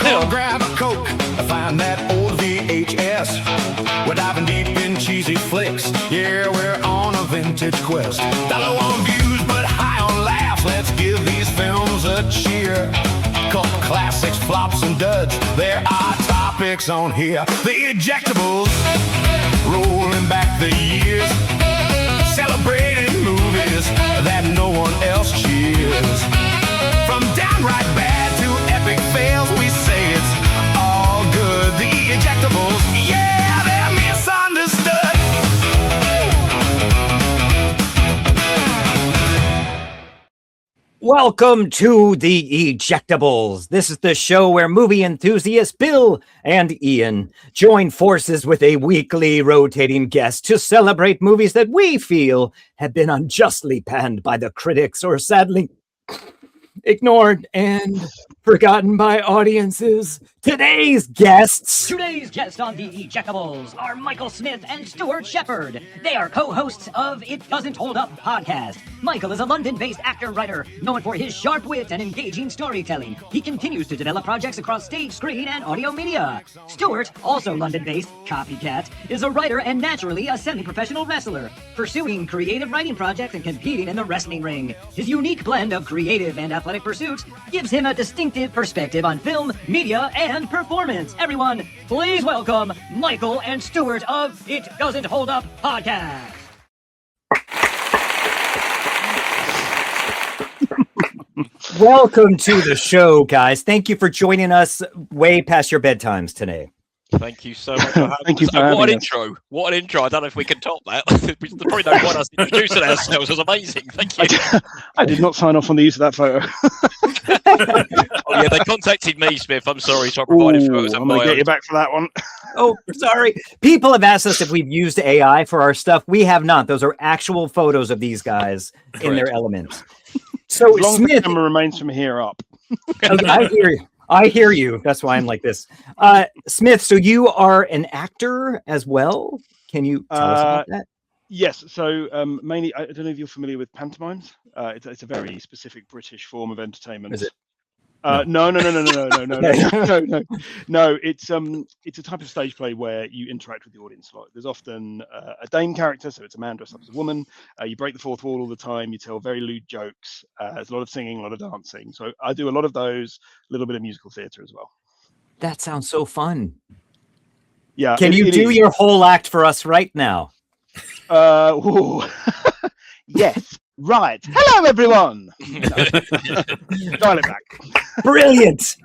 I'll grab a Coke, find that old VHS. We're diving deep in cheesy flicks. Yeah, we're on a vintage quest. Dollar on views, but high on laughs. Let's give these films a cheer. Cult classics, flops, and duds. There are topics on here. The Ejectables, rolling back the years. Celebrating movies that no one else cheers. From downright bad to epic fails, we say it's all good. The Ejectables, yeah, they're misunderstood. Welcome to the Ejectables. This is the show where movie enthusiasts Bill and Ian join forces with a weekly rotating guest to celebrate movies that we feel have been unjustly panned by the critics or sadly ignored and forgotten by audiences. Today's guests on the Ejectables are Michael Smith and Stewart Shephard. They are co-hosts of It Doesn't Hold Up podcast. Michael is a London-based actor-writer known for his sharp wit and engaging storytelling. He continues to develop projects across stage, screen, and audio media. Stewart, also London-based, copycat, is a writer and naturally a semi-professional wrestler, pursuing creative writing projects and competing in the wrestling ring. His unique blend of creative and athletic pursuits gives him a distinctive perspective on film, media, and performance. Everyone, please welcome Michael and Stewart of It Doesn't Hold Up podcast. Welcome to the show, guys. Thank you for joining us way past your bedtimes today. Thank you so much for having Thank you us. for having What an us. intro. What an intro. I don't know if we can top that. We probably don't want us introducing ourselves. It was amazing. Thank you. I did not sign off on the use of that photo. Oh, yeah, they contacted me, Smith. I'm sorry, so I provided photos. I'm going to get you back for that one. Oh, sorry. People have asked us if we've used AI for our stuff. We have not. Those are actual photos of these guys in their element. So, As long as the Smith, camera remains from here up. okay, I hear you. I hear you. That's why I'm like this. Smith, so you are an actor as well. Can you tell us about that? Yes, so mainly, I don't know if you're familiar with pantomimes. It's a very specific British form of entertainment. Is it? No. It's a type of stage play where you interact with the audience a lot. There's often a dame character, so it's a man dressed up as a woman. You break the fourth wall all the time. You tell very lewd jokes. There's a lot of singing, a lot of dancing. So I do a lot of those. A little bit of musical theatre as well. That sounds so fun. Yeah. Can you do your whole act for us right now? Yes. Right. Hello, everyone. Dial it back. Brilliant.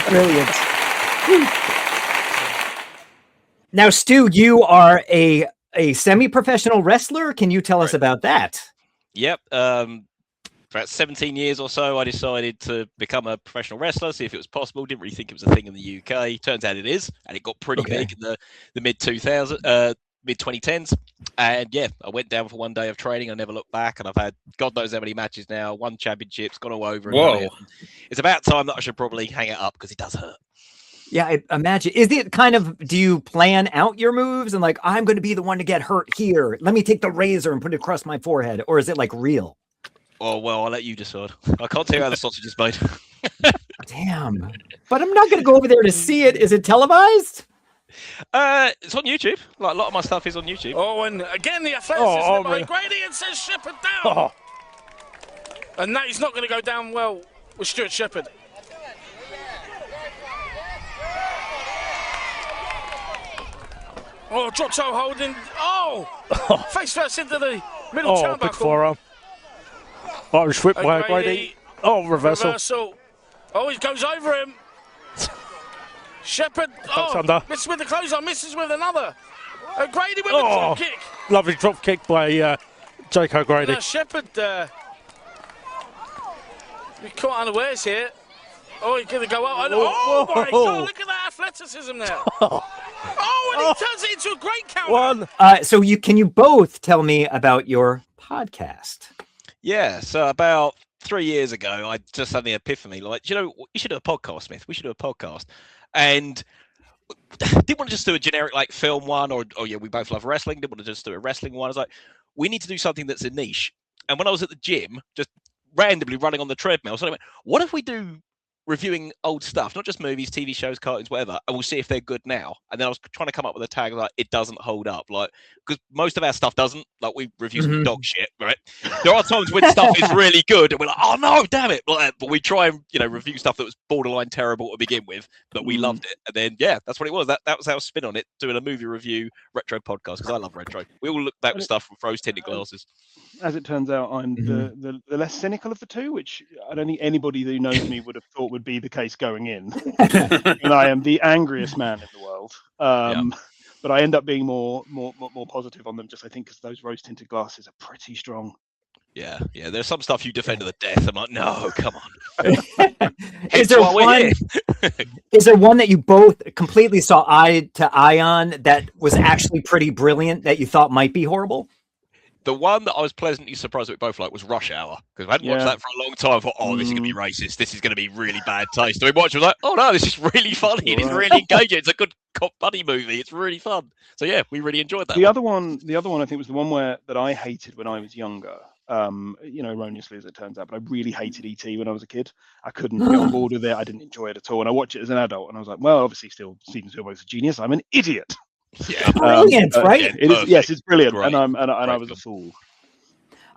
Brilliant. Now, Stu, you are a semi-professional wrestler. Can you tell us about that? Yep. For about 17 years or so, I decided to become a professional wrestler, see if it was possible. Didn't really think it was a thing in the UK. Turns out it is, and it got pretty big in the mid-2010s. And yeah, I went down for one day of training. I never looked back, and I've had God knows how many matches now, won championships, gone all over. Whoa. It's about time that I should probably hang it up because it does hurt. Yeah, I imagine. Is it kind of, do you plan out your moves and like, I'm going to be the one to get hurt here. Let me take the razor and put it across my forehead. Or is it like real? Oh, well, I'll let you decide. I can't tell you how the sausage is made. Damn. But I'm not going to go over there to see it. Is it televised? It's on YouTube. Like a lot of my stuff is on YouTube. Oh, and again the athleticism by Grady and sends Shepherd down. And that is not going to go down well with Stewart Shephard. Oh, drop toe holding. Oh, face first into the middle turnbuckle. Big forearm. Irish whip by Grady. Oh, reversal. Oh, he goes over him. Shepherd, misses with the clothesline, misses with another. Grady with a drop kick. Lovely drop kick by Jake O'Grady. Shepherd, we caught unawares here. Oh, he's going to go up. Oh, my God, look at that athleticism there. Oh, and he turns it into a great counter. So can you both tell me about your podcast? Yeah, so about 3 years ago, I just had the epiphany, like, you should do a podcast, Smith. We should do a podcast. And didn't want to just do a generic like film one or yeah, we both love wrestling. Didn't want to just do a wrestling one. I was like, we need to do something that's a niche. And when I was at the gym, just randomly running on the treadmill, so I went, what if we do reviewing old stuff, not just movies, TV shows, cartoons, whatever, and we'll see if they're good now. And then I was trying to come up with a tag like it doesn't hold up, like because most of our stuff doesn't. Like we review some dog shit, right? There are times when stuff is really good, and we're like, oh no, damn it! But we try and review stuff that was borderline terrible to begin with, but we loved it. And then that's what it was. That was our spin on it, doing a movie review retro podcast because I love retro. We all look back with stuff with rose-tinted glasses. As it turns out, I'm the less cynical of the two, which I don't think anybody who knows me would have thought would be the case going in. And I am the angriest man in the world. But I end up being more positive on them, just I think because those rose-tinted glasses are pretty strong. Yeah. There's some stuff you defend to the death. I'm like, no, come on. Is there one that you both completely saw eye to eye on that was actually pretty brilliant that you thought might be horrible? The one that I was pleasantly surprised that we both liked was Rush Hour, because I hadn't watched that for a long time. I thought, oh, this is going to be racist. This is going to be really bad taste. And we watched it, was like, oh no, this is really funny. It is really engaging. It's a good cop buddy movie. It's really fun. So yeah, we really enjoyed that. The other one I think was the one that I hated when I was younger. Erroneously as it turns out, but I really hated E.T. when I was a kid. I couldn't get on board with it. I didn't enjoy it at all. And I watched it as an adult, and I was like, well, obviously, still Steven Spielberg's a genius. I'm an idiot. Yeah, brilliant, right? It is, yes, it's brilliant, and I was a fool.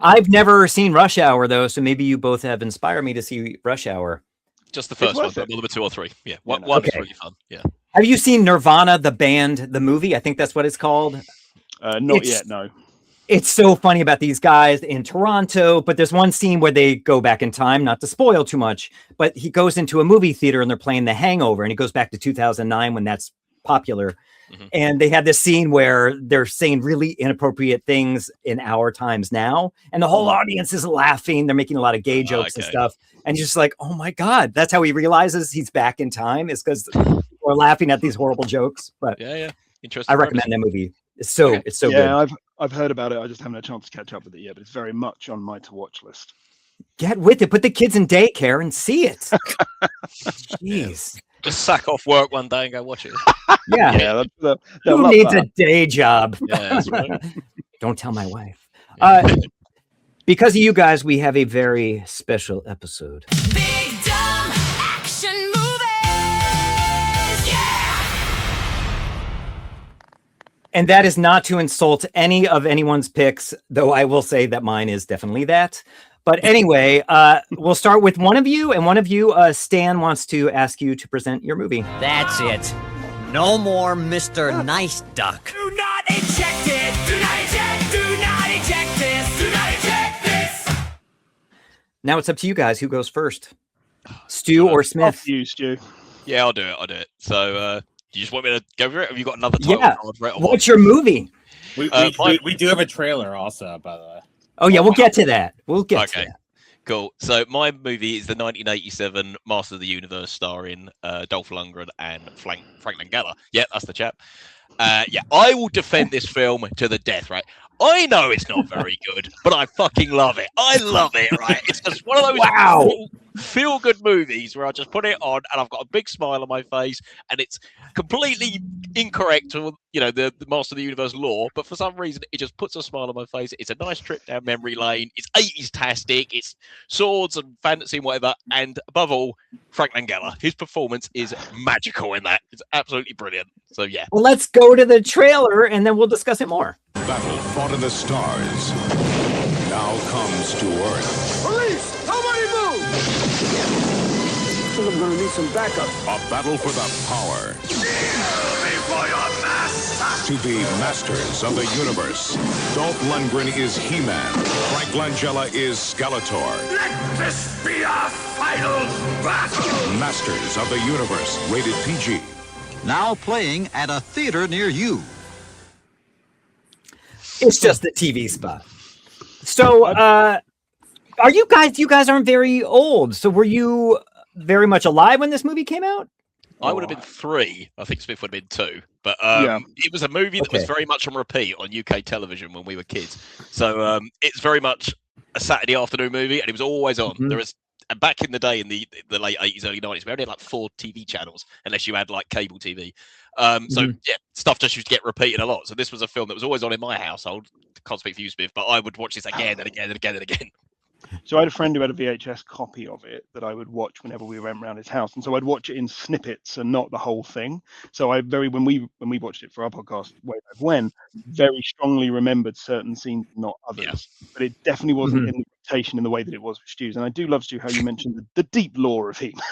I've never seen Rush Hour though, so maybe you both have inspired me to see Rush Hour. Just the first one, not number 2 or 3. Yeah, one is really fun. Yeah. Have you seen Nirvana, the band, the movie? I think that's what it's called. Not yet, no. It's so funny about these guys in Toronto, but there's one scene where they go back in time, not to spoil too much, but he goes into a movie theater and they're playing The Hangover, and he goes back to 2009 when that's popular. And they had this scene where they're saying really inappropriate things in our times now, and the whole audience is laughing. They're making a lot of gay jokes and stuff. And just like, oh my God, that's how he realizes he's back in time, is because we're laughing at these horrible jokes. But interesting. I recommend that movie. It's so good. Yeah, I've heard about it. I just haven't had a chance to catch up with it yet, but it's very much on my to watch list. Get with it. Put the kids in daycare and see it. Jeez. Just sack off work one day and go watch it. Yeah. Who needs a day job? Yeah, that's right. Don't tell my wife. Because of you guys, we have a very special episode. Big dumb action movies! Yeah! And that is not to insult any of anyone's picks, though I will say that mine is definitely that. But anyway, we'll start with one of you, and one of you, Stan, wants to ask you to present your movie. That's it. No more Mr. Nice Duck. Do not eject it! Do not eject! Do not eject this! Do not eject this! Now it's up to you guys. Who goes first? Stu or Smith? You, Stu. Yeah, I'll do it. So, do you just want me to go for it? Have you got another title? Yeah. What's your movie? We do have a trailer also, by the way. Oh, yeah, we'll get to that. We'll get to that. Cool. So my movie is the 1987 Master of the Universe starring Dolph Lundgren and Frank Langella. Yeah, that's the chap. I will defend this film to the death, right? I know it's not very good, but I fucking love it. I love it, right? It's just one of those feel-good movies where I just put it on and I've got a big smile on my face, and it's completely incorrect to the Master of the Universe lore, but for some reason it just puts a smile on my face. It's a nice trip down memory lane. It's 80s-tastic. It's swords and fantasy and whatever, and above all, Frank Langella. His performance is magical in that. It's absolutely brilliant. So yeah. Well, let's go to the trailer and then we'll discuss it more. Battle fought in the stars now comes to Earth. Police! Nobody move! I think I'm gonna need some backup. A battle for the power. Before your master! To be masters of the universe. Dolph Lundgren is He-Man. Frank Langella is Skeletor. Let this be our final battle! Masters of the universe. Rated PG. Now playing at a theater near you. It's just the TV spot. So, are you guys aren't very old. So were you very much alive when this movie came out? I would have been 3. I think Smith would have been 2. But it was a movie that was very much on repeat on UK television when we were kids. So it's very much a Saturday afternoon movie, and it was always on. There was, and back in the day, in the late 80s, early 90s, we only had like 4 TV channels, unless you had like cable TV. Stuff just used to get repeated a lot. So this was a film that was always on in my household. Can't speak for you, Smith, but I would watch this again and again and again and again. So I had a friend who had a VHS copy of it that I would watch whenever we went around his house, and so I'd watch it in snippets and not the whole thing. So when we watched it for our podcast way back when, very strongly remembered certain scenes, not others. But it definitely wasn't in the rotation in the way that it was with Stu's. And I do love, Stu, how you mentioned the deep lore of He-Man.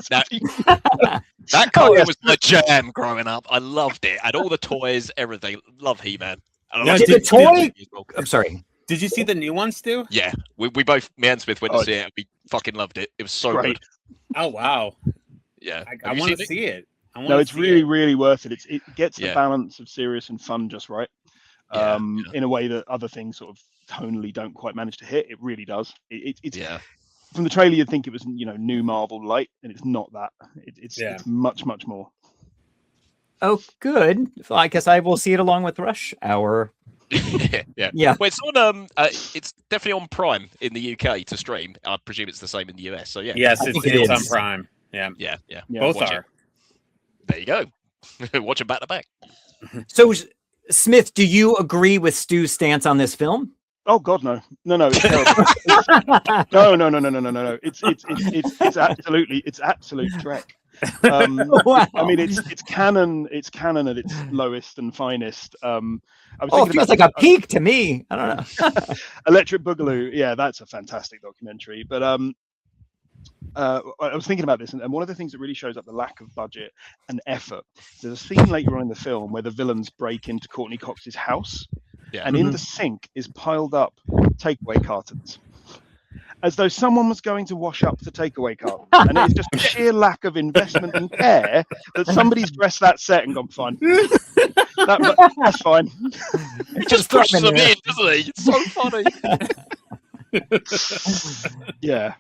That cover was my jam growing up. I loved it. And all the toys, everything. Love He-Man. Did the toy? I'm sorry. Did you see the new ones, Stu? Yeah, we both, me and Smith went to see it. And we fucking loved it. It was so good. Oh wow! Yeah, I want to see it. No, it's really, really worth it. It gets the balance of serious and fun just right, in a way that other things sort of tonally don't quite manage to hit. It really does. It's from the trailer you'd think it was new Marvel light, and it's not that. It's much, much more. Oh, good. Well, I guess I will see it along with Rush Hour. Yeah. Well, it's on. It's definitely on Prime in the UK to stream. I presume it's the same in the US. So yeah. Yes, it's on Prime. Yeah. Both are. There you go. Watch them back to back. So, Smith, do you agree with Stu's stance on this film? Oh God, no. It's terrible. No. It's absolute Trek. Wow. I mean, it's canon. It's canon at its lowest and finest. It feels like a peak to me. I don't know. Electric Boogaloo. Yeah, that's a fantastic documentary. But I was thinking about this, and one of the things that really shows up the lack of budget and effort. There's a scene later on in the film where the villains break into Courtney Cox's house, and in the sink is piled up takeaway cartons, as though someone was going to wash up the takeaway carton. And it's just sheer lack of investment and care that somebody's dressed that set and gone, fine. That's fine. He just pushes them in, doesn't he? It's so funny. No,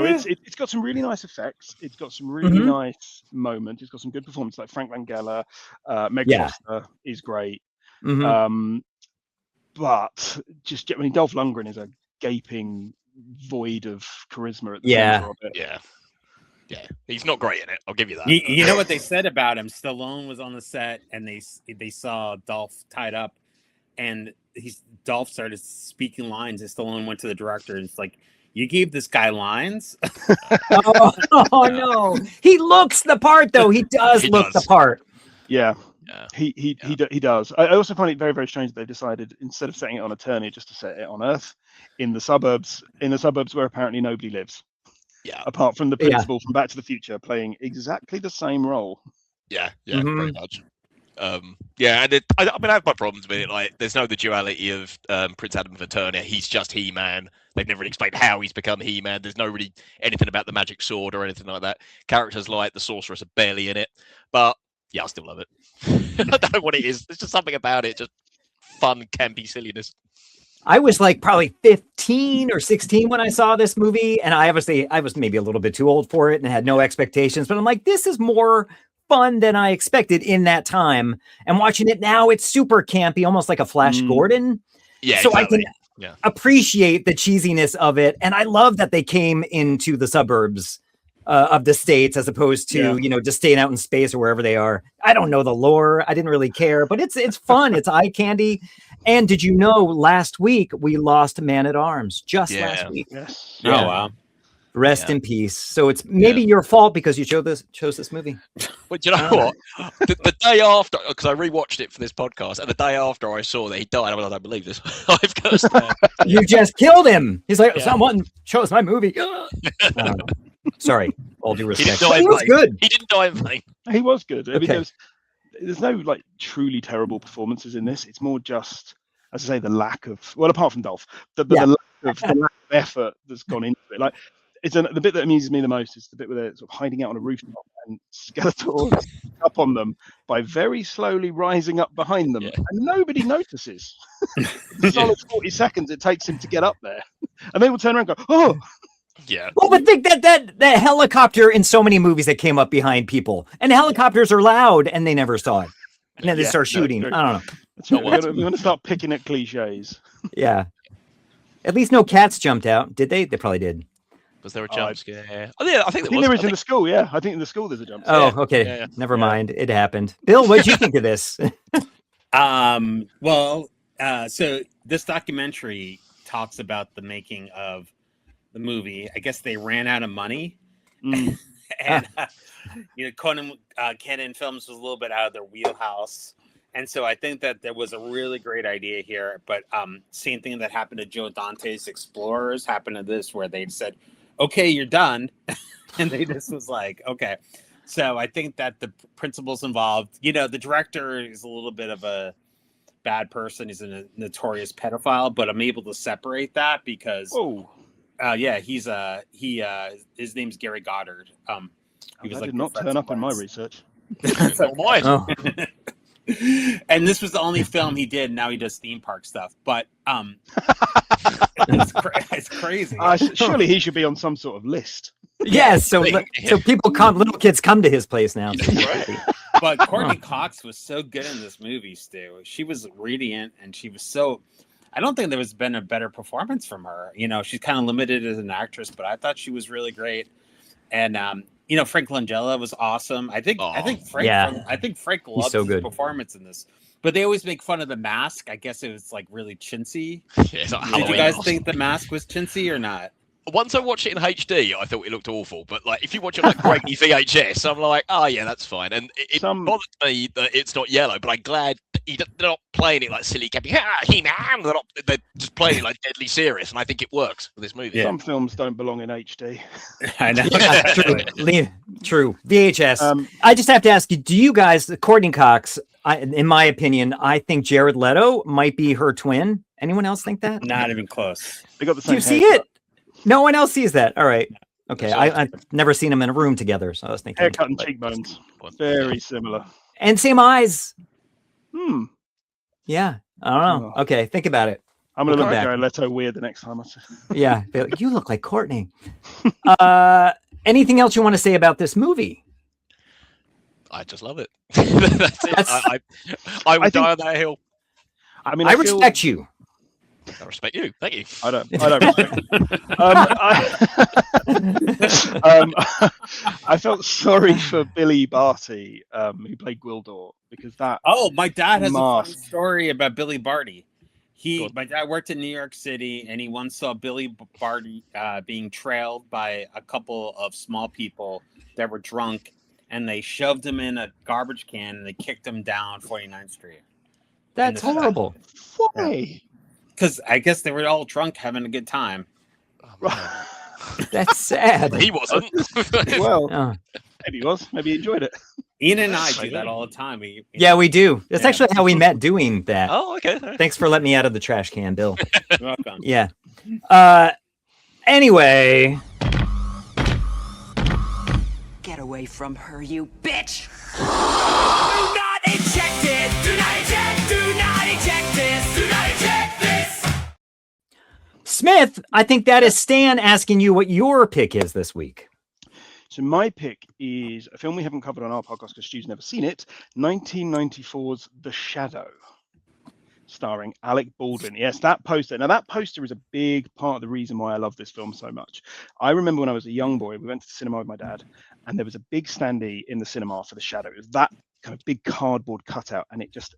it's got some really nice effects. It's got some really nice moments. It's got some good performances, like Frank Langella. Meg Foster is great. But just, Dolph Lundgren is a gaping void of charisma at the center of it. Yeah, he's not great in it. I'll give you that. You know what they said about him? Stallone was on the set, and they saw Dolph tied up, and Dolph started speaking lines, and Stallone went to the director, and it's like, "You gave this guy lines?" Oh no, he looks the part though. He does look the part. Yeah. He does. I also find it very, very strange that they've decided, instead of setting it on Eternia, just to set it on Earth, in the suburbs where apparently nobody lives. Yeah. Apart from the principal from Back to the Future playing exactly the same role. Yeah, pretty much. And I have my problems with it. Like, there's the duality of Prince Adam of Eternia. He's just He-Man. They've never really explained how he's become He-Man. There's no really anything about the magic sword or anything like that. Characters like the Sorceress are barely in it, but yeah, I still love it. I don't know what it is. There's just something about it, just fun, campy silliness. I was like probably 15 or 16 when I saw this movie, and I was maybe a little bit too old for it and had no expectations, but I'm like, this is more fun than I expected in that time. And watching it now, it's super campy, almost like a Flash Gordon. Yeah, so exactly. I can appreciate the cheesiness of it, and I love that they came into the suburbs of the States, as opposed to just staying out in space or wherever they are. I don't know the lore. I didn't really care, but it's fun. It's eye candy. And did you know last week we lost Man at Arms? Last week. Yes. Yeah. Oh wow. Rest in peace. So it's maybe your fault because you chose this movie. But you know what? The day after, because I rewatched it for this podcast, and the day after I saw that he died, I don't believe this. I've cursed him. You just killed him. He's like, someone chose my movie. Sorry, all due respect. He was good. He didn't die in vain. He was good. I mean, there's no truly terrible performances in this. It's more just, as I say, the lack of, apart from Dolph, the lack of effort that's gone into it. Like, the bit that amuses me the most is the bit where they're sort of hiding out on a rooftop and Skeletor up on them by very slowly rising up behind them, and nobody notices. The solid 40 seconds it takes him to get up there, and they will turn around and go, "Oh." Yeah. Well, but think that helicopter in so many movies that came up behind people, and helicopters are loud, and they never saw it, and then they start shooting. I don't know. That's right. We're going to start picking at cliches. Yeah. At least no cats jumped out, did they? They probably did. Was there a jump scare? Oh yeah, I think there was in the school. Yeah, I think in the school there's a jump scare. Oh, okay. Yeah. Never mind. It happened. Bill, what did you think of this? So this documentary talks about the making of the movie. I guess they ran out of money, Mm. and Canon Films was a little bit out of their wheelhouse. And so I think that there was a really great idea here, but same thing that happened to Joe Dante's Explorers happened to this, where they said, "Okay, you're done," and they just was like, "Okay." So I think that the principals involved, the director is a little bit of a bad person. He's a notorious pedophile, but I'm able to separate that because, his name's Gary Goddard. He was did not turn up in my research. And this was the only film he did. Now he does theme park stuff, but it's crazy. Surely he should be on some sort of list. Yes, so little kids come to his place now. But Courtney Cox was so good in this movie, Stu. She was radiant, and she was so. I don't think there was been a better performance from her. She's kind of limited as an actress, but I thought she was really great. And Frank Langella was awesome. I think Frank loved his performance in this. But they always make fun of the mask. I guess it was like really chintzy. Did you guys think the mask was chintzy or not? Once I watched it in HD, I thought it looked awful. But like, if you watch it like grainy VHS, I'm like, oh yeah, that's fine. And it bothered me that it's not yellow. But I'm glad they're not playing it like silly campy. They're just playing it like deadly serious, and I think it works for this movie. Yeah. Some films don't belong in HD. I know. True. VHS. I just have to ask you: do you guys, Courtney Cox? In my opinion, I think Jared Leto might be her twin. Anyone else think that? Not even close. They got the same. Do you see it? No one else sees that. All right. Okay. I've never seen them in a room together, so I was thinking. Haircut and cheekbones. Very similar. And same eyes. Yeah. I don't know. Okay. Think about it. I'm going to look at Jared Leto weird the next time I see. Yeah. You look like Courtney. Anything else you want to say about this movie? I just love it. That's it. I would die on that hill. I mean, I respect you. I respect you. Thank you. I don't respect you. I felt sorry for Billy Barty, who played Gwildor, because that. Oh, my dad has a funny story about Billy Barty. My dad worked in New York City, and he once saw Billy Barty being trailed by a couple of small people that were drunk, and they shoved him in a garbage can and they kicked him down 49th Street. That's horrible. Why? Because I guess they were all drunk having a good time. That's sad. He wasn't. Well, maybe he was. Maybe he enjoyed it. Ian and I do that all the time. We do. That's actually how we met doing that. Oh, okay. Thanks for letting me out of the trash can, Bill. You're welcome. Yeah. Anyway. Get away from her, you bitch! Do not eject it! Do not eject! Do not eject this! Do not eject this! Smith, I think that is Stan asking you what your pick is this week. So my pick is a film we haven't covered on our podcast because Stu's never seen it, 1994's The Shadow, starring Alec Baldwin. Yes, that poster. Now, that poster is a big part of the reason why I love this film so much. I remember when I was a young boy, we went to the cinema with my dad, and there was a big standee in the cinema for The Shadow. It was that kind of big cardboard cutout, and it just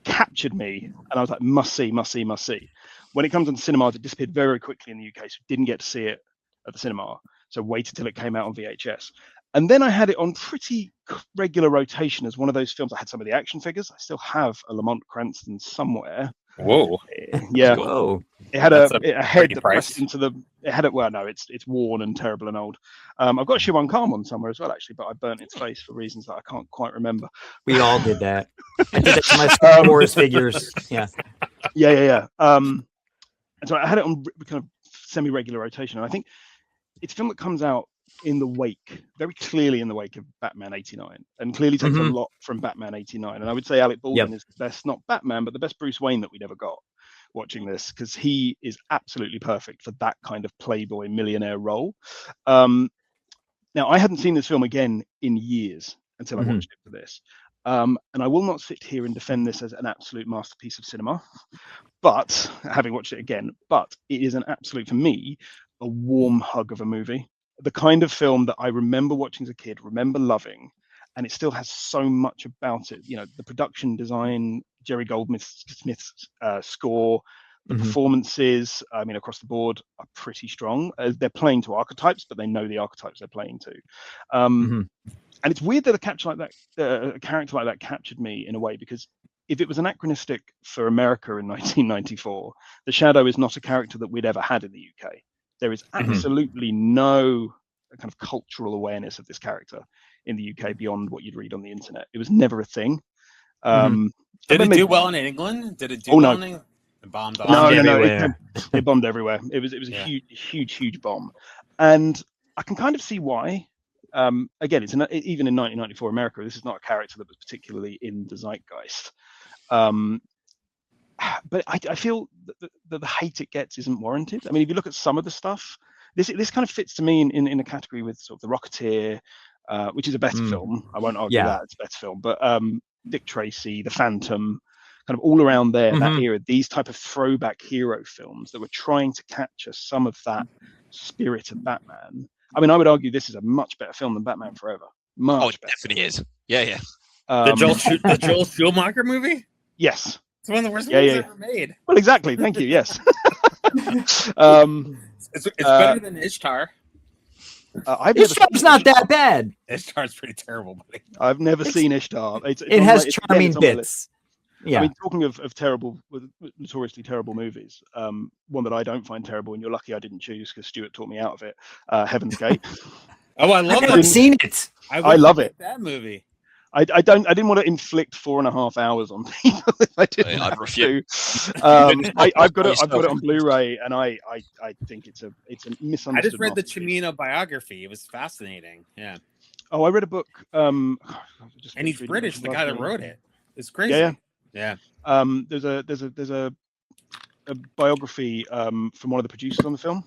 captured me. And I was like, must see, must see, must see. When it comes on cinemas, it disappeared very, very quickly in the UK, so didn't get to see it at the cinema. So waited till it came out on VHS. And then I had it on pretty regular rotation as one of those films. I had some of the action figures. I still have a Lamont Cranston somewhere. Whoa. Yeah. Whoa. It had a head that pressed into the. It had it. Well, no, it's worn and terrible and old. I've got Shiwan Khan one somewhere as well, actually, but I burnt its face for reasons that I can't quite remember. We all did that. I did that to my Star Wars figures. Yeah. Yeah. And so I had it on kind of semi-regular rotation, and I think it's a film that comes out in the wake, very clearly in the wake of Batman 89, and clearly takes a lot from Batman 89. And I would say Alec Baldwin is the best, not Batman, but the best Bruce Wayne that we never got watching this, because he is absolutely perfect for that kind of playboy millionaire role. Now, I hadn't seen this film again in years until I watched it for this. And I will not sit here and defend this as an absolute masterpiece of cinema, but having watched it again, but it is an absolute, for me, a warm hug of a movie. The kind of film that I remember watching as a kid, remember loving, and it still has so much about it. You know, the production design, Jerry Goldsmith's score, The performances, I mean, across the board, are pretty strong. They're playing to archetypes, but they know the archetypes they're playing to. And it's weird that a character like that captured me in a way, because if it was anachronistic for America in 1994, the Shadow is not a character that we'd ever had in the UK. There is absolutely no kind of cultural awareness of this character in the UK beyond what you'd read on the internet. It was never a thing. Did it do well in England? Did it do well in England? It bombed everywhere. It bombed everywhere. It was a huge bomb, and I can kind of see why. Again, even in 1994 America, this is not a character that was particularly in the zeitgeist. But I feel that the hate it gets isn't warranted. I mean, if you look at some of the stuff, this kind of fits to me in a category with sort of The Rocketeer, which is a better film. I won't argue that it's a better film, but Dick Tracy, The Phantom, kind of all around there, that era, these type of throwback hero films that were trying to capture some of that spirit of Batman. I mean, I would argue this is a much better film than Batman Forever. Much better. Definitely is. Yeah. The Joel Schumacher movie? Yes. It's one of the worst movies ever made. Well, exactly. Thank you. Yes. It's better than Ishtar. Ishtar's not that bad. Ishtar's pretty terrible, buddy. I've never seen Ishtar. It has charming bits. Yeah. I mean, talking of terrible, notoriously terrible movies, one that I don't find terrible, and you're lucky I didn't choose because Stewart taught me out of it, Heaven's Gate. Oh, I love it. I've seen it. I love it. That movie. I didn't want to inflict 4.5 hours on people if I didn't. I'd refuse. I've got it on Blu-ray, and I think it's a misunderstood. I just read the Cimino biography. It was fascinating. Yeah. Oh, I read a book. And he's British. The guy that wrote it. It's crazy. Yeah. There's a biography from one of the producers on the film.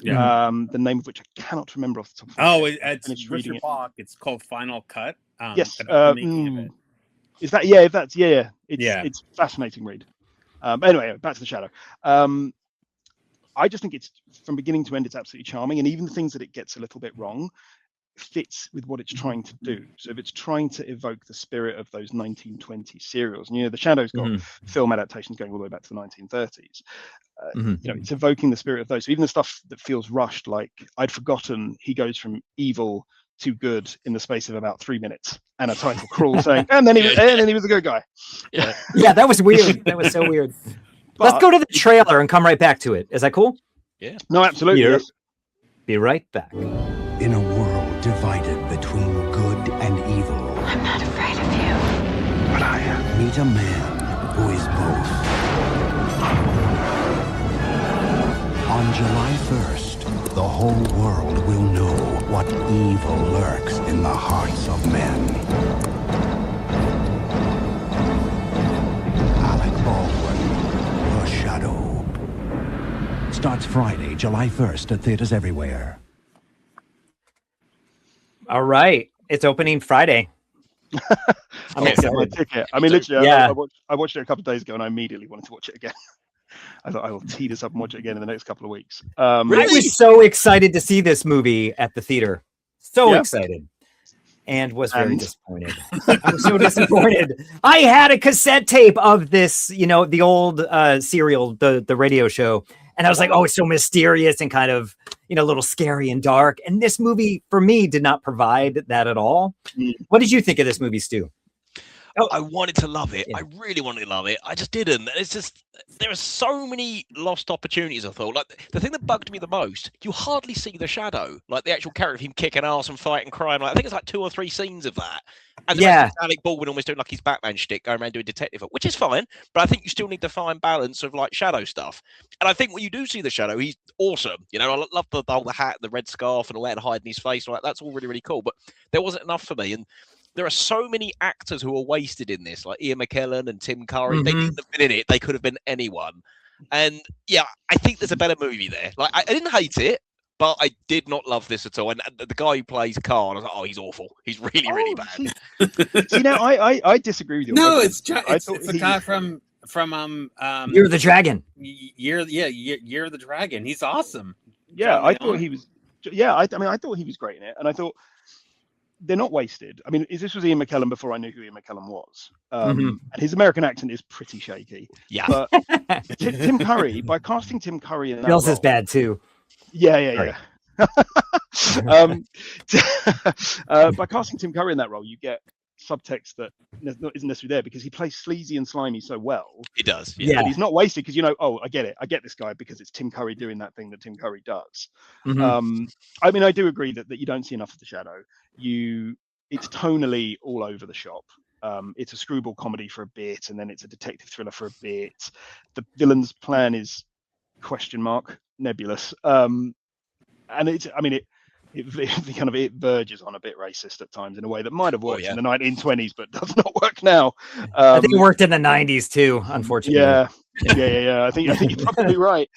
Yeah. The name of which I cannot remember off the top of my head. It's Richard Bach. It's called Final Cut. Yes. Is that if that's it's a fascinating read. But anyway, back to the Shadow. I just think it's from beginning to end, it's absolutely charming, and even the things that it gets a little bit wrong fits with what it's trying to do. So if it's trying to evoke the spirit of those 1920s serials, and the Shadow's got film adaptations going all the way back to the 1930s. It's evoking the spirit of those. So even the stuff that feels rushed, like I'd forgotten he goes from evil to good in the space of about 3 minutes, and a title crawl saying, and then he was a good guy. Yeah, that was weird. That was so weird. But let's go to the trailer and come right back to it. Is that cool? Yeah. No, absolutely. Yes. Be right back. In a world divided between good and evil, I'm not afraid of you. But I am. Meet a man who is both. On July 1st, the whole world will know what evil lurks in the hearts of men. Alec Baldwin, The Shadow. Starts Friday, July 1st at theaters everywhere. All right. It's opening Friday. I'm excited. My ticket. I mean, literally, I watched it a couple of days ago, and I immediately wanted to watch it again. I thought I will tee this up and watch it again in the next couple of weeks. I was so excited to see this movie at the theater. So excited. And was very disappointed. I'm so disappointed. I had a cassette tape of this, the old serial, the radio show. And I was like, oh, it's so mysterious and kind of, a little scary and dark. And this movie, for me, did not provide that at all. What did you think of this movie, Stu? I wanted to love it. I really wanted to love it. I just didn't. It's just, there are so many lost opportunities, I thought. Like, the thing that bugged me the most, you hardly see the Shadow. Like, the actual character of him kicking ass and fighting crime. Like, I think it's like 2 or 3 scenes of that. And the rest is Alec Baldwin almost doing like his Batman shtick, going around doing detective, which is fine. But I think you still need to find balance of like Shadow stuff. And I think when you do see the Shadow, he's awesome. I love the hat, the red scarf, and all that, and hiding his face. Like, that's all really, really cool. But there wasn't enough for me. And there are so many actors who are wasted in this, like Ian McKellen and Tim Curry. They didn't have been in it. They could have been anyone. And yeah, I think there's a better movie there. Like, I didn't hate it, but I did not love this at all. And the guy who plays Khan, I was like, oh, he's awful. He's really, really bad. I disagree with you. No, it's the guy from Year of the Dragon. Year of the Dragon. He's awesome. Yeah, I thought he was. Yeah, I thought he was great in it, and I thought they're not wasted. I mean, this was Ian McKellen before I knew who Ian McKellen was, Mhm. and his American accent is pretty shaky. Yeah. But Tim Curry, by casting Tim Curry in that Bill's is role, bad too. yeah. By casting Tim Curry in that role, you get subtext that isn't necessarily there because he plays sleazy and slimy so well. He does. Yeah. But he's not wasted because, you know, oh, I get it. I get this guy because it's Tim Curry doing that thing that Tim Curry does. Mhm. I mean, I do agree that you don't see enough of the Shadow. It's tonally all over the shop. It's a screwball comedy for a bit, and then it's a detective thriller for a bit. The villain's plan is question mark nebulous. And it verges on a bit racist at times in a way that might have worked in the 1920s, but does not work now. I think it worked in the 90s too, unfortunately. Yeah. I think you're probably right.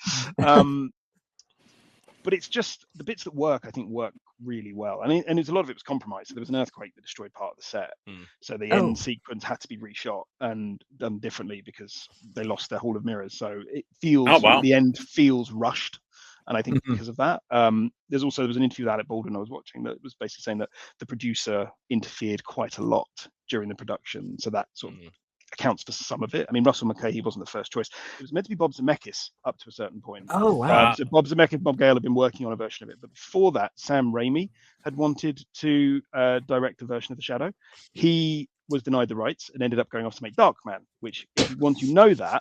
But it's just the bits that work, I think, work really well. I mean, and a lot of it was compromised. So there was an earthquake that destroyed part of the set. So the end sequence had to be reshot and done differently because they lost their Hall of Mirrors. So it feels, the end feels rushed. And I think because of that, there was an interview with Alec Baldwin I was watching that was basically saying that the producer interfered quite a lot during the production. So that sort of accounts for some of it. I mean, Russell McKay, he wasn't the first choice. It was meant to be Bob Zemeckis up to a certain point. Oh, wow. So Bob Zemeckis and Bob Gale had been working on a version of it. But before that, Sam Raimi had wanted to direct a version of The Shadow. He was denied the rights and ended up going off to make Darkman, which once you know that,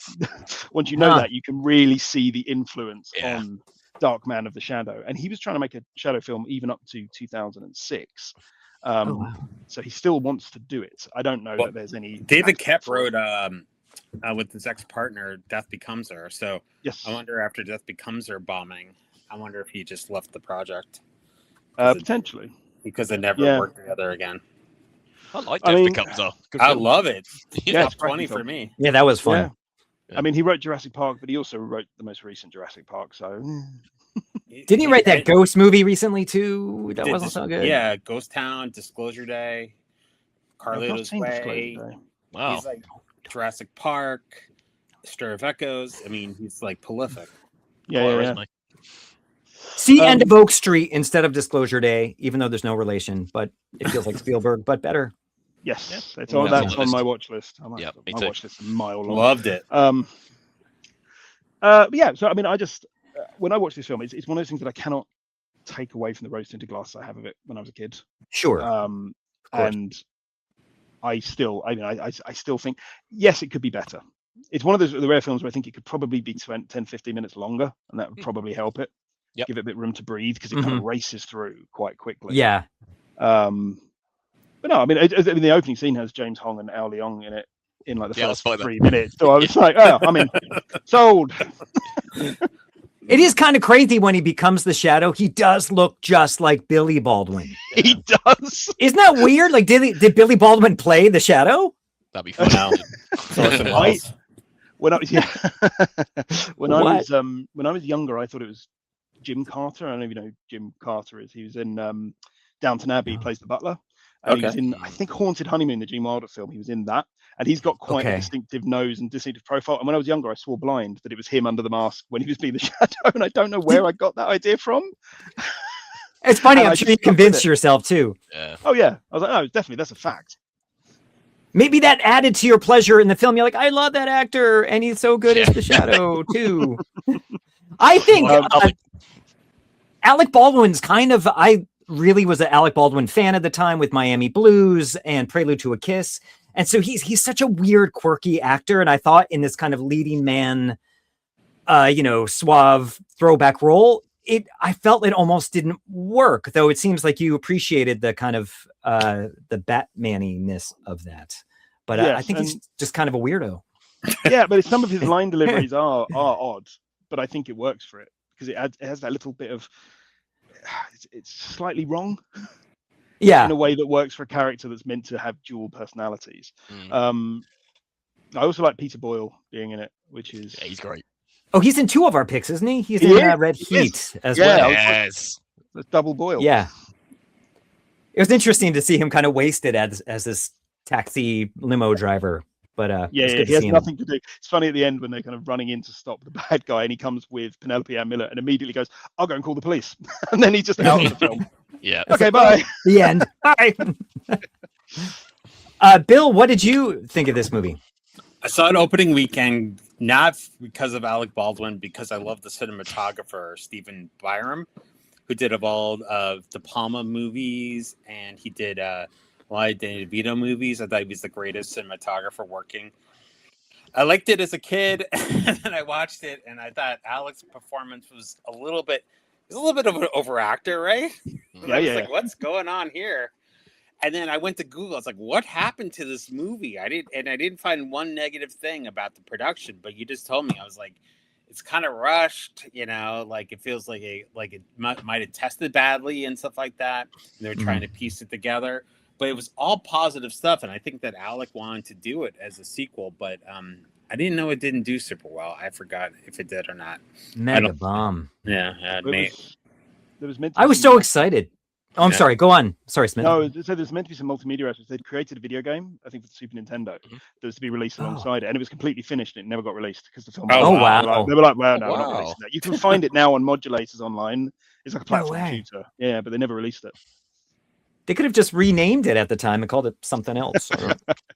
you can really see the influence on Darkman of The Shadow. And he was trying to make a Shadow film even up to 2006. So he still wants to do it. I don't know that there's any. David Koepp wrote with his ex-partner, Death Becomes Her. So yes. I wonder after Death Becomes Her bombing, I wonder if he just left the project. Potentially. Because they never worked together again. I like Death Becomes Her. I love it. Yeah, it's 20 for me. Yeah, that was fun. I mean, he wrote Jurassic Park, but he also wrote the most recent Jurassic Park. So didn't he write that Ghost movie recently too? That wasn't so good. Yeah, Ghost Town, Disclosure Day, Carlito's Way. Wow. He's like Jurassic Park, Stir of Echoes. I mean, he's like prolific. Yeah. See End of Oak Street instead of Disclosure Day, even though there's no relation, but it feels like Spielberg, but better. Yes, that's on my watch list. My watch list is a mile long. Loved it. Yeah. So I mean, I just when I watch this film, it's one of those things that I cannot take away from the rose-tinted glass I have of it when I was a kid. Sure. And I still think yes, it could be better. It's one of the rare films where I think it could probably be 10-15 minutes longer, and that would probably help it. Give it a bit of room to breathe because it kind of races through quite quickly. Yeah. But no, I mean, the opening scene has James Hong and Ao Leong in it in like the first 3 minutes. So I was like, oh, I mean, sold. It is kind of crazy when he becomes the Shadow. He does look just like Billy Baldwin. He does. Isn't that weird? Like, did Billy Baldwin play the Shadow? That'd be fun. When I was younger, I thought it was Jim Carter. I don't know if you know who Jim Carter is. He was in Downton Abbey. He plays the butler. And he was in, I think, Haunted Honeymoon, the Gene Wilder film. He was in that. And he's got quite a distinctive nose and distinctive profile. And when I was younger, I swore blind that it was him under the mask when he was being the Shadow. And I don't know where I got that idea from. It's funny. I'm sure you convinced yourself, too. Yeah. Oh, yeah. I was like, oh, definitely. That's a fact. Maybe that added to your pleasure in the film. You're like, I love that actor. And he's so good as the Shadow, too. I think Alec Baldwin's I really was an Alec Baldwin fan at the time with Miami Blues and Prelude to a Kiss. And so he's such a weird, quirky actor. And I thought in this kind of leading man, suave throwback role, I felt it almost didn't work, though it seems like you appreciated the kind of the Batmaniness of that. But I think he's just kind of a weirdo. Yeah, but some of his line deliveries are odd, but I think it works for it because it has that little bit of it's slightly wrong. Yeah, in a way that works for a character that's meant to have dual personalities. I also like Peter Boyle being in it, which is he's great. Oh, he's in 2 of our picks, isn't he? He's in Red Heat as well. Yes, that's double Boyle. Yeah, it was interesting to see him kind of wasted as this taxi limo driver. But he has nothing to do. It's funny at the end when they're kind of running in to stop the bad guy, and he comes with Penelope Ann Miller and immediately goes, "I'll go and call the police," and then he's just out of the film. Yeah. Okay, bye. The end. Bye. Bill, what did you think of this movie? I saw it opening weekend, not because of Alec Baldwin, because I love the cinematographer, Stephen Byram, who did all of the Palma movies, and he did a lot of Danny DeVito movies. I thought he was the greatest cinematographer working. I liked it as a kid, and then I watched it, and I thought Alec's performance was a little bit of an overactor, right? I was like, what's going on here? And then I went to Google. I was like, what happened to this movie? I didn't find one negative thing about the production, but you just told me. I was like, it's kind of rushed, like it feels like it might have tested badly and stuff like that. And they're trying to piece it together, but it was all positive stuff. And I think that Alec wanted to do it as a sequel, but I didn't know it didn't do super well. I forgot if it did or not. Mega bomb. Yeah, I was so excited. Oh, I'm sorry. Go on. Sorry, Smith. No, so there's meant to be some multimedia aspects. They'd created a video game, I think, for the Super Nintendo, that was to be released alongside it, and it was completely finished. And it never got released because the film. Oh wow! They were like, well, no, we're not releasing that. You can find it now on modulators online. It's like a platform computer. Yeah, but they never released it. They could have just renamed it at the time and called it something else.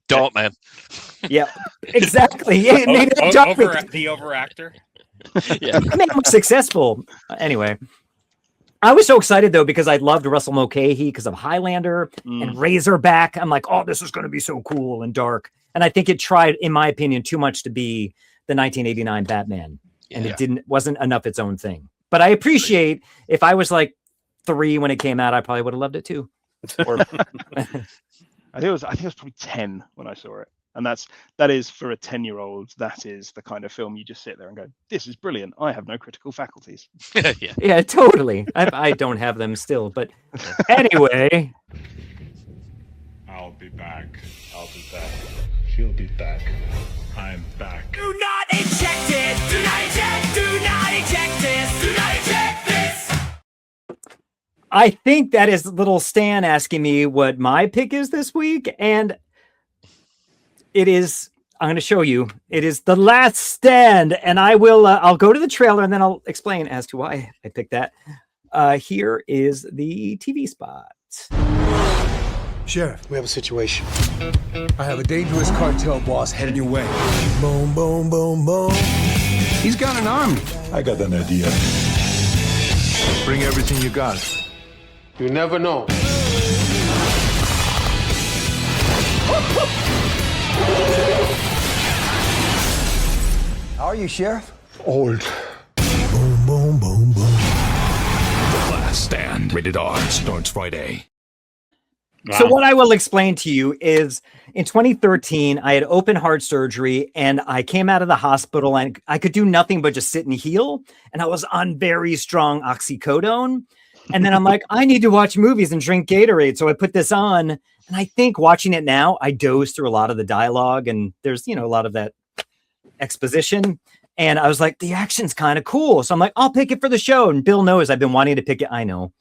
Dartman. Yeah, exactly. Yeah, the overactor. Yeah, it made him successful. Anyway. I was so excited, though, because I loved Russell Mulcahy because of Highlander and Razorback. I'm like, oh, this is going to be so cool and dark. And I think it tried, in my opinion, too much to be the 1989 Batman. And it wasn't enough its own thing. But I appreciate, if I was like 3 when it came out, I probably would have loved it too. Or... I think it was probably 10 when I saw it. And that is for a 10-year-old, that is the kind of film you just sit there and go, this is brilliant. I have no critical faculties. Yeah, totally. I don't have them still, but anyway. I'll be back. She'll be back. I'm back. Do not eject it. Do not eject. Do not eject this. Do not eject this. I think that is little Stan asking me what my pick is this week, and it is, I'm going to show you, it is The Last Stand, and I'll go to the trailer and then I'll explain as to why I picked that. Here is the TV spot. Sheriff, we have a situation. I have a dangerous cartel boss headed your way. Boom, boom, boom, boom. He's got an army. I got an idea. Bring everything you got. You never know. How are you, Sheriff? Old. Boom, boom, boom, boom. The Last Stand. Rated R. Starts Friday. Wow. So what I will explain to you is in 2013, I had open heart surgery and I came out of the hospital and I could do nothing but just sit and heal. And I was on very strong oxycodone. And then I'm like, I need to watch movies and drink Gatorade. So I put this on, and I think watching it now, I doze through a lot of the dialogue and there's, a lot of that exposition. And I was like, the action's kind of cool. So I'm like, I'll pick it for the show. And Bill knows I've been wanting to pick it. I know.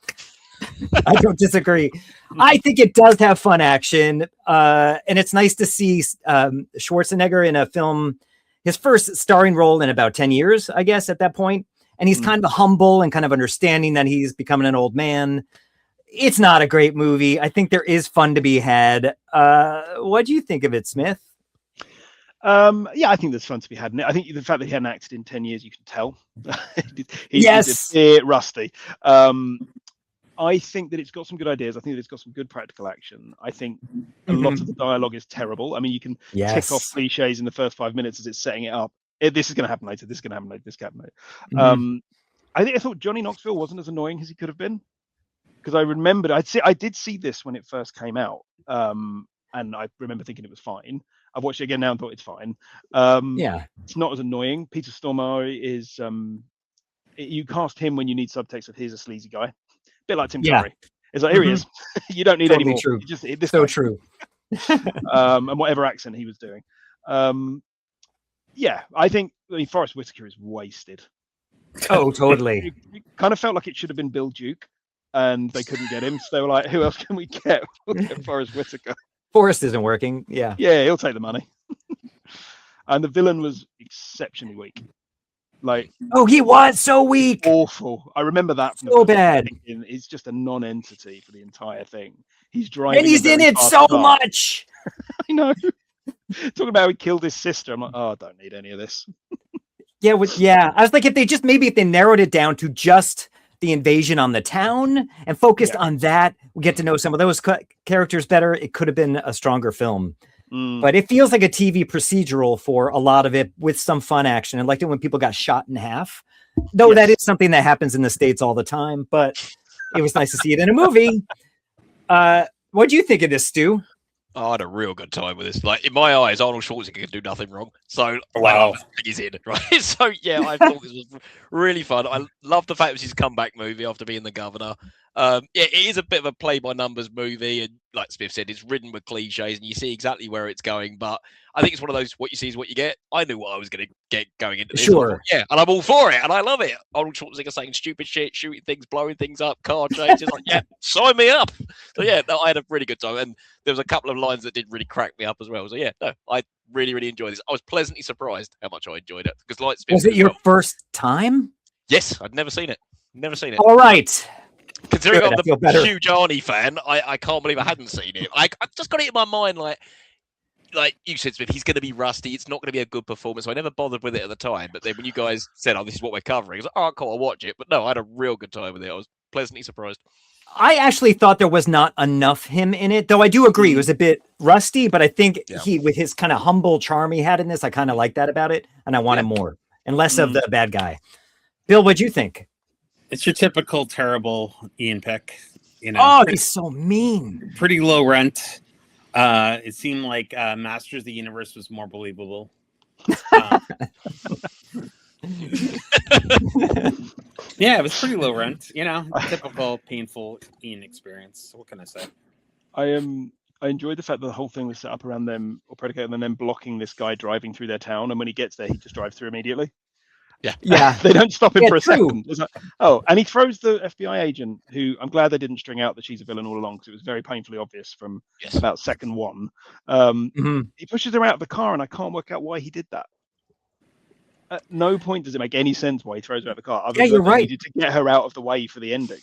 I don't disagree. I think it does have fun action. And it's nice to see Schwarzenegger in a film, his first starring role in about 10 years, I guess, at that point. And he's kind of humble and kind of understanding that he's becoming an old man. It's not a great movie. I think there is fun to be had. What do you think of it, Smith? Yeah, I think there's fun to be had in it. I think the fact that he hadn't acted in 10 years, you can tell. Yes. He's a bit rusty. I think that it's got some good ideas. I think that it's got some good practical action. I think a lot of the dialogue is terrible. I mean, you can tick off cliches in the first 5 minutes as it's setting it up. This is going to happen later. This is going to happen later. This can happen later. I thought Johnny Knoxville wasn't as annoying as he could have been, because I remembered I did see this when it first came out, and I remember thinking it was fine. I've watched it again now and thought it's fine. It's not as annoying. Peter Stormare is you cast him when you need subtext of here's a sleazy guy, a bit like Tim Curry. It's like, here he is. You don't need any more. True. Just this so guy. True. And whatever accent he was doing. Yeah, I think Forrest Whitaker is wasted. Oh, totally. It kind of felt like it should have been Bill Duke, and they couldn't get him. So they were like, who else can we get? We'll get Forrest Whitaker. Forrest isn't working. Yeah, he'll take the money. And the villain was exceptionally weak. Like, oh, he was so weak. Awful. I remember that. From so bad. He's just a non-entity for the entire thing. He's driving. And he's in it so much. I know. Talking about how he killed his sister. I'm like, oh, I don't need any of this. Yeah, I was like, if they narrowed it down to just the invasion on the town and focused on that, we get to know some of those characters better. It could have been a stronger film. But it feels like a TV procedural for a lot of it with some fun action. I liked it when people got shot in half, though that is something that happens in the States all the time, but it was nice to see it in a movie. What do you think of this, Stu? I had a real good time with this. Like, in my eyes, Arnold Schwarzenegger can do nothing wrong. So, wow, I think he's in, right? So, yeah, I thought this was really fun. I love the fact it was his comeback movie after being the governor. Yeah, it is a bit of a play-by-numbers movie, and like Smith said, it's ridden with cliches, and you see exactly where it's going. But I think it's one of those, what you see is what you get. I knew what I was going to get going into this. Sure. Yeah, and I'm all for it, and I love it. Arnold Schwarzenegger saying stupid shit, shooting things, blowing things up, car chases. Like, yeah, sign me up. So, yeah, no, I had a really good time. And there was a couple of lines that did really crack me up as well. So, yeah, no, I really, really enjoyed this. I was pleasantly surprised how much I enjoyed it. Because was it your first time? Yes, I'd never seen it. Never seen it. All right. Considering I'm the huge Arnie fan, I can't believe I hadn't seen it. I've just got it in my mind, like you said, Smith, he's going to be rusty. It's not going to be a good performance. So I never bothered with it at the time. But then when you guys said, oh, this is what we're covering, I was like, oh, cool, I'll watch it. But no, I had a real good time with it. I was pleasantly surprised. I actually thought there was not enough him in it, though I do agree it was a bit rusty, but I think he, with his kind of humble charm he had in this, I kind of like that about it. And I wanted more and less of the bad guy. Bill, what'd you think? It's your typical terrible Ian pick. You know, oh, he's so mean. Pretty low rent. It seemed like Masters of the Universe was more believable. Yeah, it was pretty low rent. You know, typical painful Ian experience. What can I say? I enjoyed the fact that the whole thing was set up around them, or predicated on them blocking this guy driving through their town, and when he gets there, he just drives through immediately. Yeah. They don't stop him for a second. It's like, oh, and he throws the FBI agent, who I'm glad they didn't string out that she's a villain all along, because it was very painfully obvious from about second one. He pushes her out of the car, and I can't work out why he did that. At no point does it make any sense why he throws her out of the car. Other than you're right. He needed to get her out of the way for the ending.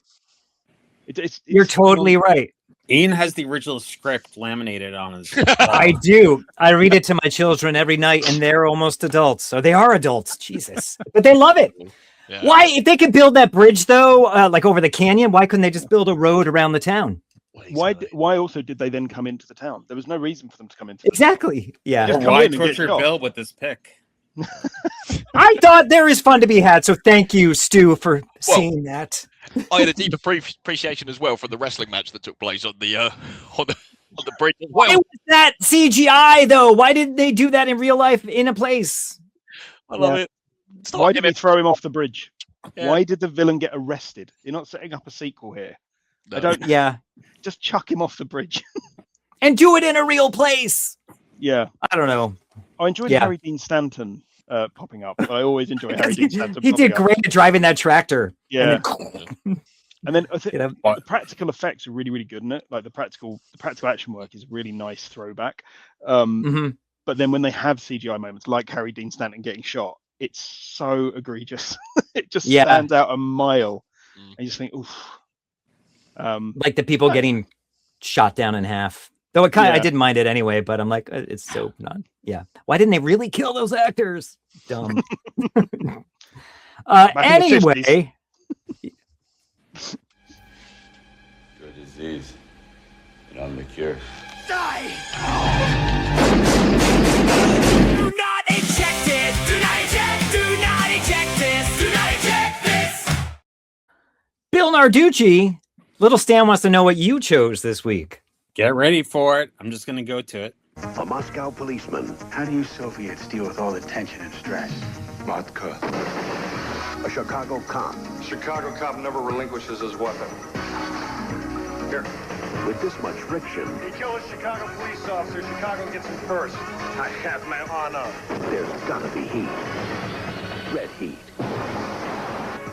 You're totally right. Ian has the original script laminated on his. I do. I read it to my children every night, and they're almost adults. So they are adults. Jesus. But they love it. Yeah. Why, if they could build that bridge, though, like over the canyon, why couldn't they just build a road around the town? Why also did they then come into the town? There was no reason for them to come into Exactly. Yeah. Why torture Bill with this pick? I thought there is fun to be had. So thank you, Stu, for seeing that. I had a deep appreciation as well for the wrestling match that took place on the bridge as well. Why was that CGI though? Why didn't they do that in real life in a place? I love it. Why did they throw him off the bridge? Yeah. Why did the villain get arrested? You're not setting up a sequel here. No. I don't. Yeah. Just chuck him off the bridge and do it in a real place. Yeah. I don't know. I enjoyed Harry Dean Stanton popping up. I always enjoy Harry Dean Stanton. He did great at driving that tractor. Yeah. And then I think the practical effects are really, really good in it. Like the practical action work is really nice throwback. But then when they have CGI moments like Harry Dean Stanton getting shot, it's so egregious. It just stands out a mile. And you just think, oof. Like the people getting shot down in half. Though it I didn't mind it anyway, but I'm like, it's so not. Yeah. Why didn't they really kill those actors? Dumb. Anyway. Your disease, and I'm the cure. Die! Do not eject it! Do not eject! Do not eject this! Do not eject this! Bill Narducci, Little Stan wants to know what you chose this week. Get ready for it. I'm just going to go to it. A Moscow policeman. How do you Soviets deal with all the tension and stress? Vodka. A Chicago cop. Chicago cop never relinquishes his weapon. Here. With this much friction. He killed a Chicago police officer. Chicago gets him first. I have my honor. There's gotta be heat. Red Heat.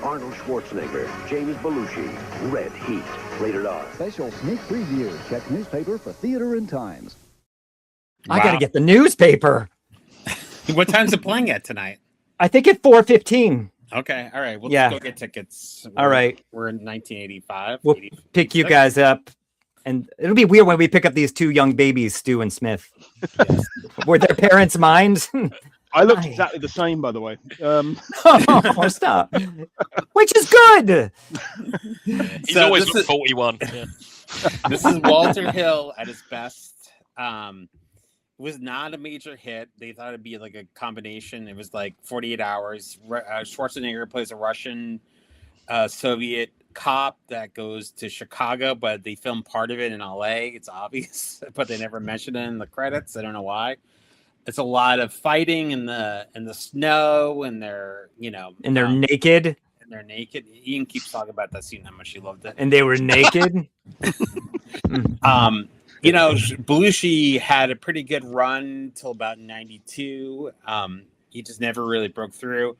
Arnold Schwarzenegger, James Belushi, Red Heat. Rated R. Special sneak preview. Check newspaper for theater and times. I gotta get the newspaper. What time's it playing at tonight? I think at 4:15. Okay, all right. We'll Yeah. just go get tickets. All right. We're in 1985. We'll pick you guys up. And it'll be weird when we pick up these two young babies, Stu and Smith. Were their parents' minds? I looked exactly the same, by the way. Oh, stop. Which is good. He's always looked 41. Yeah. This is Walter Hill at his best. It was not a major hit. They thought it'd be like a combination. It was like 48 Hours. Schwarzenegger plays a Russian Soviet cop that goes to Chicago, but they filmed part of it in LA. It's obvious, but they never mention it in the credits. I don't know why. It's a lot of fighting in the snow, and they're naked. And they're naked. Ian keeps talking about that scene, how much he loved it. And they were naked. Belushi had a pretty good run till about 92. He just never really broke through.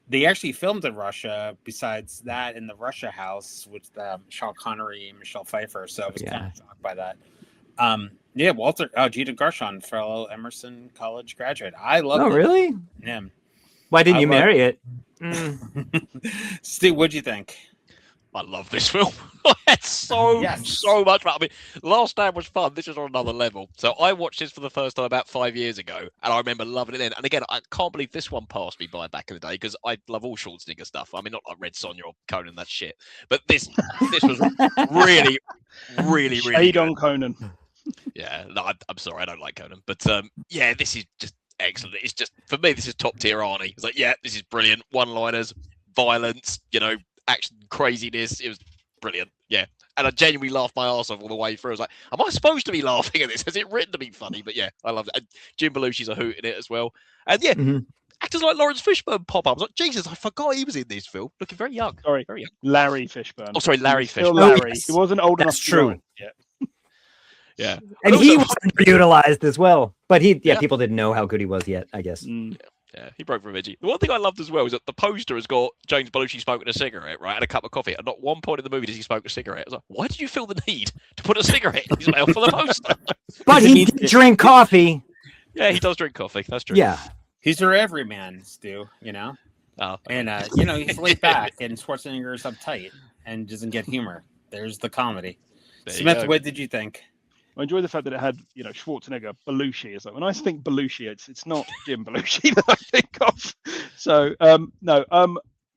They actually filmed in Russia, besides that, in the Russia House with Sean Connery and Michelle Pfeiffer. So I was kind of shocked by that. Walter, Gina Gershon, fellow Emerson College graduate. I love it. Oh, really? Yeah. Why didn't you marry it? Stu, what'd you think? I love this film. I had so much fun. I mean, Last Stand was fun. This is on another level. So I watched this for the first time about 5 years ago, and I remember loving it then. And again, I can't believe this one passed me by back in the day, because I love all Schwarzenegger stuff. I mean, not like Red Sonja or Conan, that shit. But this was really, really, really Shade good. on Conan. Yeah, no, I'm sorry, I don't like Conan. But this is just excellent. It's just, for me, this is top tier Arnie. It's like, this is brilliant. One-liners, violence, action, craziness. It was brilliant. Yeah. And I genuinely laughed my ass off all the way through. I was like, am I supposed to be laughing at this? Is it written to be funny? But yeah, I loved it. And Jim Belushi's a hoot in it as well. And actors like Lawrence Fishburne pop up. I was like, Jesus, I forgot he was in this film. Looking very young. Sorry, very young. Larry Fishburne. Oh, sorry, Larry Fishburne. Still Larry. He wasn't old enough to true. know yet. Yeah. And he was underutilized as well. But people didn't know how good he was yet, I guess. Yeah, he broke from Reggie. The one thing I loved as well is that the poster has got James Belushi smoking a cigarette, right, and a cup of coffee. And not one point in the movie does he smoke a cigarette. I was like, why did you feel the need to put a cigarette in his mouth for the poster? But he did drink coffee. Yeah, he does drink coffee. That's true. Yeah. He's your everyman, Stu, Oh. And, he's laid back, and Schwarzenegger is uptight and doesn't get humor. There's the comedy. Smith, what did you think? I enjoy the fact that it had, Schwarzenegger, Belushi. It's like, when I think Belushi, it's not Jim Belushi that I think of. So,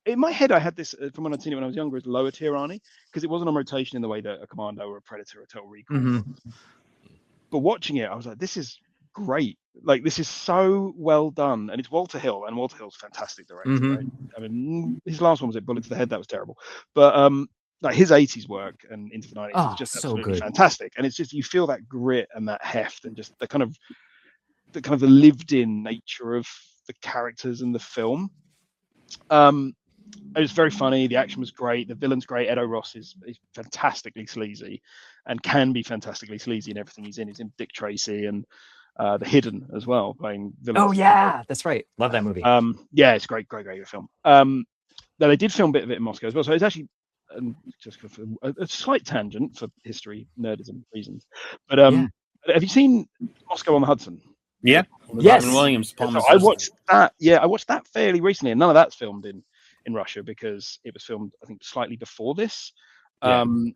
in my head, I had this from when I'd seen it when I was younger as lower tier Arnie, because it wasn't on rotation in the way that a Commando or a Predator or a Total Recall. But watching it, I was like, this is great. Like, this is so well done. And it's Walter Hill, and Walter Hill's a fantastic director. Right? I mean, his last one was Bullet to the Head. That was terrible. But, like his 80s work and into the 90s is just so absolutely good. fantastic, and it's just, you feel that grit and that heft and just the kind of the lived-in nature of the characters in the film. It was very funny. The action was great. The villain's great. Edo Ross is fantastically sleazy, and can be fantastically sleazy in everything he's in. He's in Dick Tracy and The Hidden as well, playing villains. Oh yeah, that's right. Love that movie. It's great film. Now they did film a bit of it in Moscow as well, so it's actually. And just for a slight tangent for history nerdism reasons, but have you seen Moscow on the Hudson? Yeah, yes. Robin Williams. So I watched that. Yeah, I watched that fairly recently, and none of that's filmed in Russia, because it was filmed, I think, slightly before this, and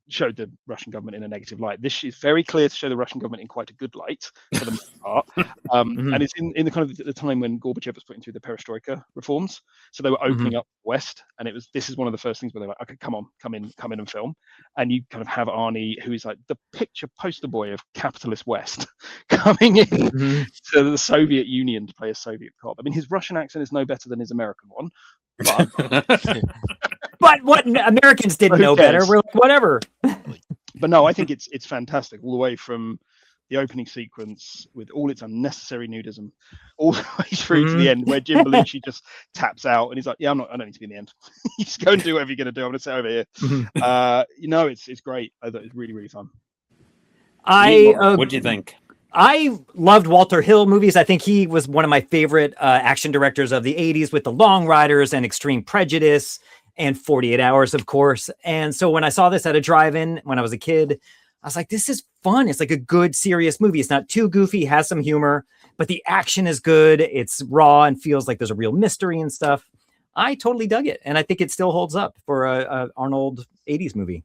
showed the Russian government in a negative light. This is very clear to show the Russian government in quite a good light for the most part. And it's in the kind of the time when Gorbachev was putting through the perestroika reforms. So they were opening up the West, and this is one of the first things where they're like, okay, come in and film. And you kind of have Arnie, who is like the picture poster boy of capitalist West, coming in to the Soviet Union to play a Soviet cop. I mean, his Russian accent is no better than his American one. But what Americans didn't know better. We're like, whatever. But no, I think it's fantastic, all the way from the opening sequence with all its unnecessary nudism, all the way through to the end, where Jim Belushi just taps out and he's like, "Yeah, I don't need to be in the end. You just go and do whatever you're going to do. I'm going to sit over here." It's great. I thought it was really, really fun. What do you think? I loved Walter Hill movies. I think he was one of my favorite action directors of the 80s, with The Long Riders and Extreme Prejudice and 48 Hours, of course. And so when I saw this at a drive-in when I was a kid, I was like, this is fun. It's like a good, serious movie. It's not too goofy, has some humor, but the action is good. It's raw and feels like there's a real mystery and stuff. I totally dug it. And I think it still holds up for a Arnold 80s movie.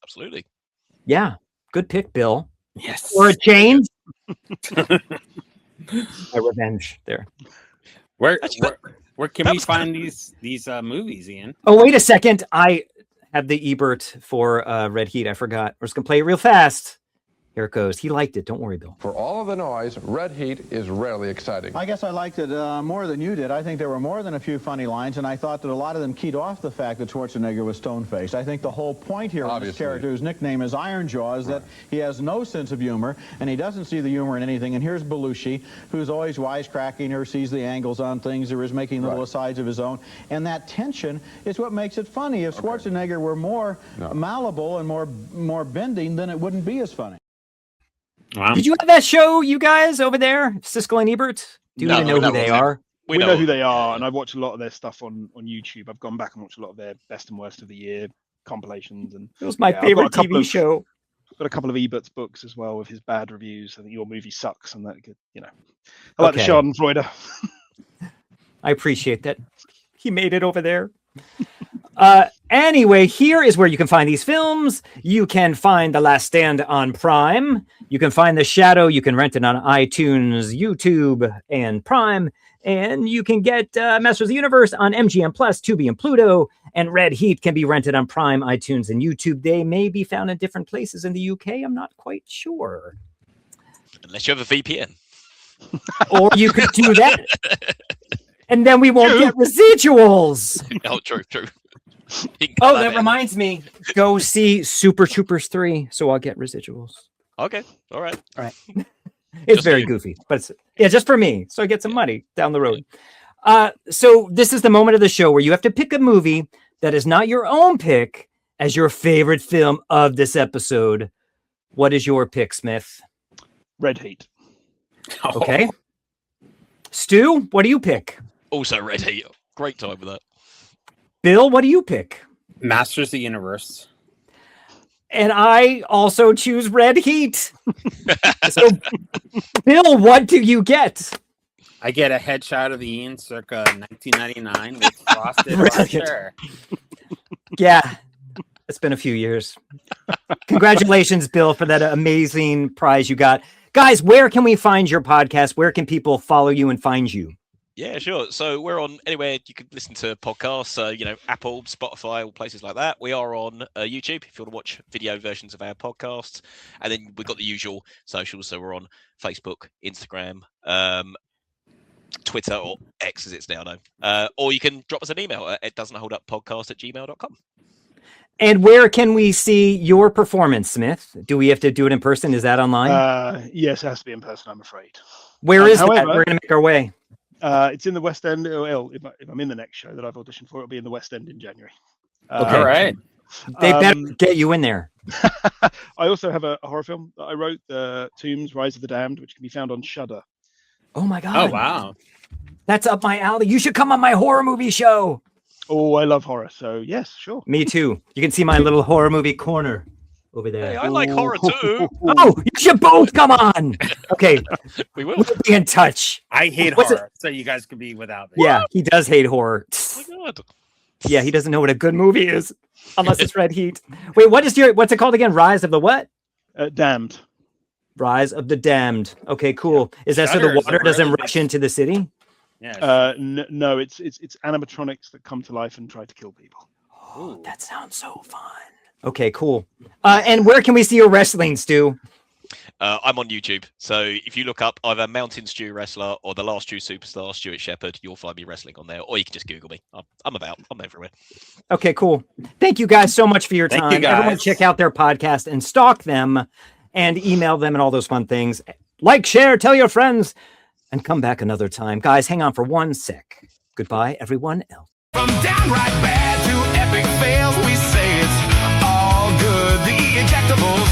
Absolutely. Yeah. Good pick, Bill. Yes. For a change. My revenge there. Where can we find these movies, Ian? Oh, wait a second. I have the Ebert for Red Heat. I forgot. We're just going to play it real fast. Here it goes. He liked it. Don't worry, Bill. For all of the noise, Red Heat is rarely exciting. I guess I liked it more than you did. I think there were more than a few funny lines, and I thought that a lot of them keyed off the fact that Schwarzenegger was stone-faced. I think the whole point here of this character, whose nickname is Iron Jaw, is that he has no sense of humor, and he doesn't see the humor in anything. And here's Belushi, who's always wisecracking or sees the angles on things or is making little asides of his own. And that tension is what makes it funny. If Schwarzenegger were more malleable and more bending, then it wouldn't be as funny. Wow. Did you have that show, you guys, over there? Siskel and Ebert? Do you even know who they are? We know who they are, and I've watched a lot of their stuff on YouTube. I've gone back and watched a lot of their best and worst of the year compilations. And it was my favorite TV show. I've got a couple of Ebert's books as well with his bad reviews. I think your movie sucks, and that, you know, I like the Schadenfreude. I appreciate that. He made it over there. Anyway, here is where you can find these films. You can find The Last Stand on Prime. You can find The Shadow. You can rent it on iTunes, YouTube, and Prime. And you can get Masters of the Universe on MGM Plus, Tubi, and Pluto. And Red Heat can be rented on Prime, iTunes, and YouTube. They may be found in different places in the UK. I'm not quite sure. Unless you have a VPN. Or you could do that. And then we won't get residuals. Oh, true. Oh, that reminds me. Go see Super Troopers 3, so I'll get residuals. Okay. All right. It's just very goofy, but it's just for me. So I get some money down the road. So this is the moment of the show where you have to pick a movie that is not your own pick as your favorite film of this episode. What is your pick, Smith? Red Heat. Okay. Stu, what do you pick? Also Red Heat. Great time with that. Bill, what do you pick? Masters of the Universe. And I also choose Red Heat. So, Bill, what do you get? I get a headshot of Ian circa 1999 with frosted hair. Yeah, it's been a few years. Congratulations, Bill, for that amazing prize you got. Guys, where can we find your podcast? Where can people follow you and find you? Yeah, sure. So we're on anywhere you can listen to podcasts, Apple, Spotify, all places like that. We are on YouTube if you want to watch video versions of our podcasts. And then we've got the usual socials. So we're on Facebook, Instagram, Twitter, or X as it's now known. Or you can drop us an email at itdoesn'tholduppodcast@gmail.com. And where can we see your performance, Smith? Do we have to do it in person? Is that online? Yes, it has to be in person, I'm afraid. Where is that? We're going to make our way. It's in the West End. Well, if I'm in the next show that I've auditioned for, it'll be in the West End in January. Okay. All right. They better get you in there. I also have a horror film that I wrote, Tombs, Rise of the Damned, which can be found on Shudder. Oh, my God. Oh, wow. That's up my alley. You should come on my horror movie show. Oh, I love horror. So, yes, sure. Me too. You can see my little horror movie corner over there. Hey, I like horror too. Oh, you should both come on. Okay. We'll be in touch. I hate horror, so you guys could be without me. Yeah, he does hate horror. Oh my God. Yeah, he doesn't know what a good movie is unless it's Red Heat. Wait, what's it called again? Rise of the what? Damned. Rise of the Damned. Okay, cool. Is that so the water doesn't rush into the city? Yeah. No, it's animatronics that come to life and try to kill people. Oh, that sounds so fun. Okay, cool. And where can we see your wrestling, Stu? I'm on YouTube. So if you look up either Mountain Stew Wrestler or The Last True Superstar, Stewart Shephard, you'll find me wrestling on there. Or you can just Google me. I'm everywhere. Okay, cool. Thank you guys so much for your time. Everyone check out their podcast and stalk them and email them and all those fun things. Like, share, tell your friends, and come back another time. Guys, hang on for 1 sec. Goodbye, everyone else. From downright bad to epic fails, we say it's all good. The Ejectables